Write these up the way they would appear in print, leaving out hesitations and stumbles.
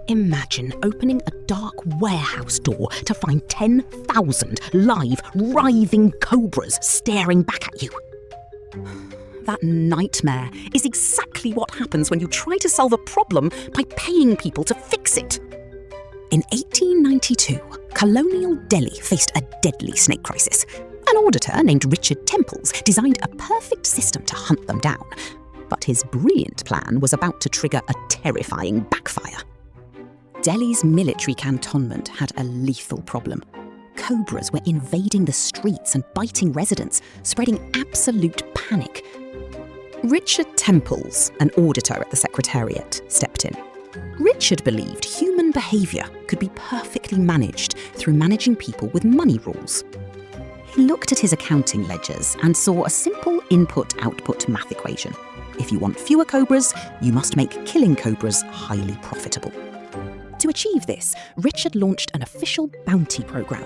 Imagine opening a dark warehouse door to find 10,000 live, writhing cobras staring back at you. That nightmare is exactly what happens when you try to solve a problem by paying people to fix it. In 1892, colonial Delhi faced a deadly snake crisis. An auditor named Richard Temples designed a perfect system to hunt them down. But his brilliant plan was about to trigger a terrifying backfire. Delhi's military cantonment had a lethal problem. Cobras were invading the streets and biting residents, spreading absolute panic. Richard Temples, an auditor at the Secretariat, stepped in. Richard believed human behaviour could be perfectly managed through managing people with money rules. He looked at his accounting ledgers and saw a simple input-output math equation. If you want fewer cobras, you must make killing cobras highly profitable. To achieve this, Richard launched an official bounty programme.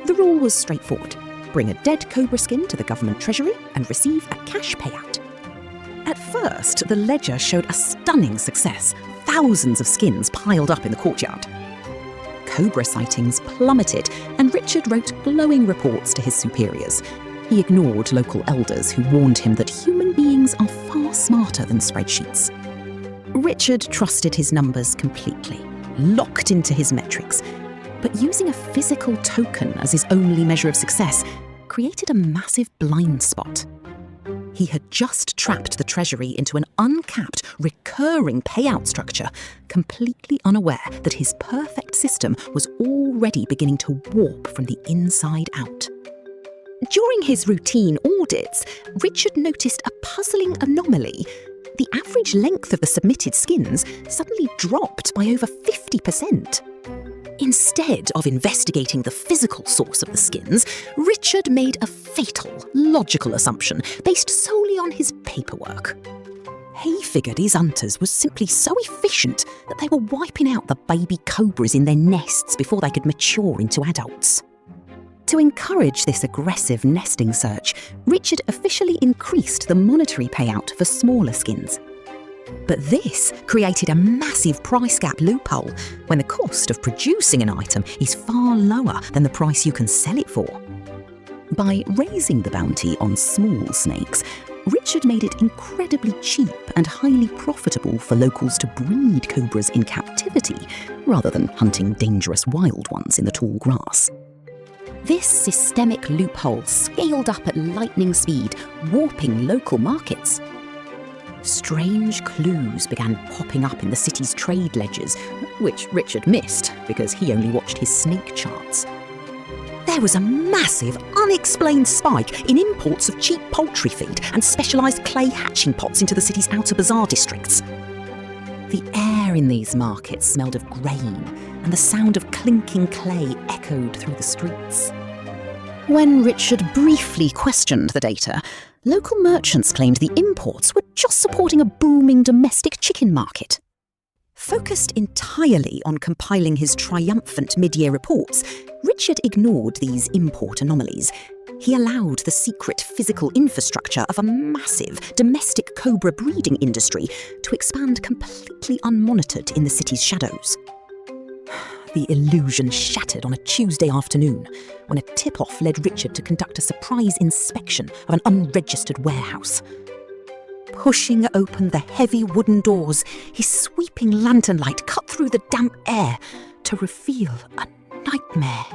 The rule was straightforward. Bring a dead cobra skin to the government treasury and receive a cash payout. At first, the ledger showed a stunning success. Thousands of skins piled up in the courtyard. Cobra sightings plummeted, and Richard wrote glowing reports to his superiors. He ignored local elders who warned him that human beings are far smarter than spreadsheets. Richard trusted his numbers completely, locked into his metrics, but using a physical token as his only measure of success created a massive blind spot. He had just trapped the Treasury into an uncapped, recurring payout structure, completely unaware that his perfect system was already beginning to warp from the inside out. During his routine audits, Richard noticed a puzzling anomaly. The average length of the submitted skins suddenly dropped by over 50%. Instead of investigating the physical source of the skins, Richard made a fatal, logical assumption based solely on his paperwork. He figured his hunters were simply so efficient that they were wiping out the baby cobras in their nests before they could mature into adults. To encourage this aggressive nesting search, Richard officially increased the monetary payout for smaller skins. But this created a massive price gap loophole when the cost of producing an item is far lower than the price you can sell it for. By raising the bounty on small snakes, Richard made it incredibly cheap and highly profitable for locals to breed cobras in captivity rather than hunting dangerous wild ones in the tall grass. This systemic loophole scaled up at lightning speed, warping local markets. Strange clues began popping up in the city's trade ledgers, which Richard missed because he only watched his snake charts. There was a massive, unexplained spike in imports of cheap poultry feed and specialised clay hatching pots into the city's outer bazaar districts. The air in these markets smelled of grain, and the sound of clinking clay echoed through the streets. When Richard briefly questioned the data, local merchants claimed the imports were just supporting a booming domestic chicken market. Focused entirely on compiling his triumphant mid-year reports, Richard ignored these import anomalies. He allowed the secret physical infrastructure of a massive domestic cobra breeding industry to expand completely unmonitored in the city's shadows. The illusion shattered on a Tuesday afternoon when a tip-off led Richard to conduct a surprise inspection of an unregistered warehouse. Pushing open the heavy wooden doors, his sweeping lantern light cut through the damp air to reveal a nightmare.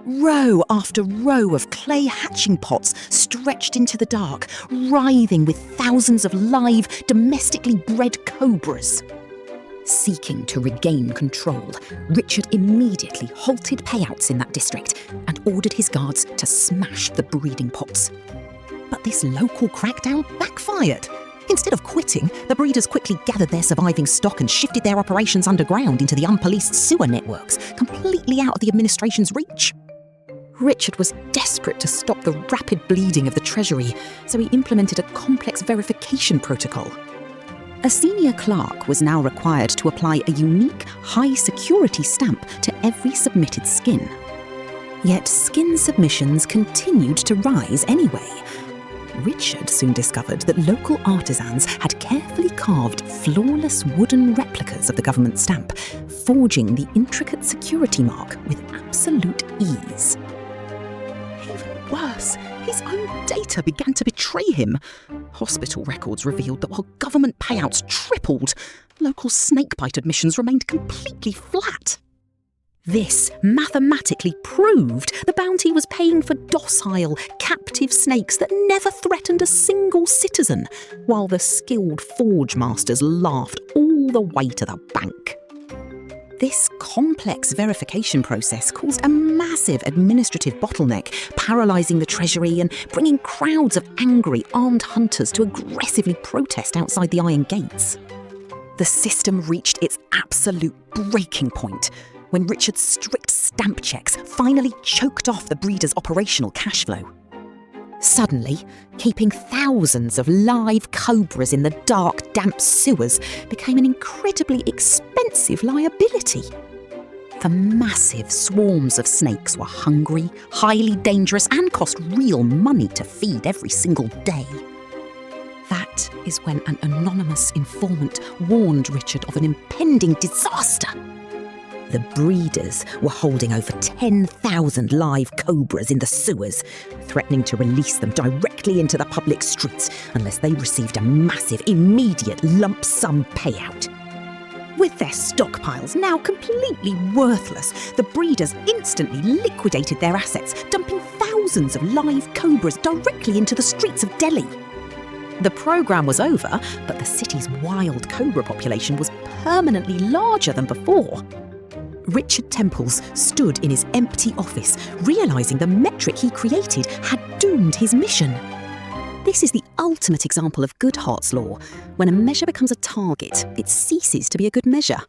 Row after row of clay hatching pots stretched into the dark, writhing with thousands of live, domestically bred cobras. Seeking to regain control, Richard immediately halted payouts in that district and ordered his guards to smash the breeding pots. But this local crackdown backfired. Instead of quitting, the breeders quickly gathered their surviving stock and shifted their operations underground into the unpoliced sewer networks, completely out of the administration's reach. Richard was desperate to stop the rapid bleeding of the Treasury, so he implemented a complex verification protocol. A senior clerk was now required to apply a unique, high-security stamp to every submitted skin. Yet skin submissions continued to rise anyway. Richard soon discovered that local artisans had carefully carved flawless wooden replicas of the government stamp, forging the intricate security mark with absolute ease. Even worse, his own data began to betray him. Hospital records revealed that while government payouts tripled, local snakebite admissions remained completely flat. This mathematically proved the bounty was paying for docile, captive snakes that never threatened a single citizen, while the skilled forge masters laughed all the way to the bank. This complex verification process caused a massive administrative bottleneck, paralysing the treasury and bringing crowds of angry armed hunters to aggressively protest outside the iron gates. The system reached its absolute breaking point when Richard's strict stamp checks finally choked off the breeder's operational cash flow. Suddenly, keeping thousands of live cobras in the dark, damp sewers became an incredibly expensive liability. The massive swarms of snakes were hungry, highly dangerous, and cost real money to feed every single day. That is when an anonymous informant warned Richard of an impending disaster. The breeders were holding over 10,000 live cobras in the sewers, threatening to release them directly into the public streets unless they received a massive, immediate lump sum payout. With their stockpiles now completely worthless, the breeders instantly liquidated their assets, dumping thousands of live cobras directly into the streets of Delhi. The programme was over, but the city's wild cobra population was permanently larger than before. Richard Temples stood in his empty office, realising the metric he created had doomed his mission. This is the ultimate example of Goodhart's law. When a measure becomes a target, it ceases to be a good measure.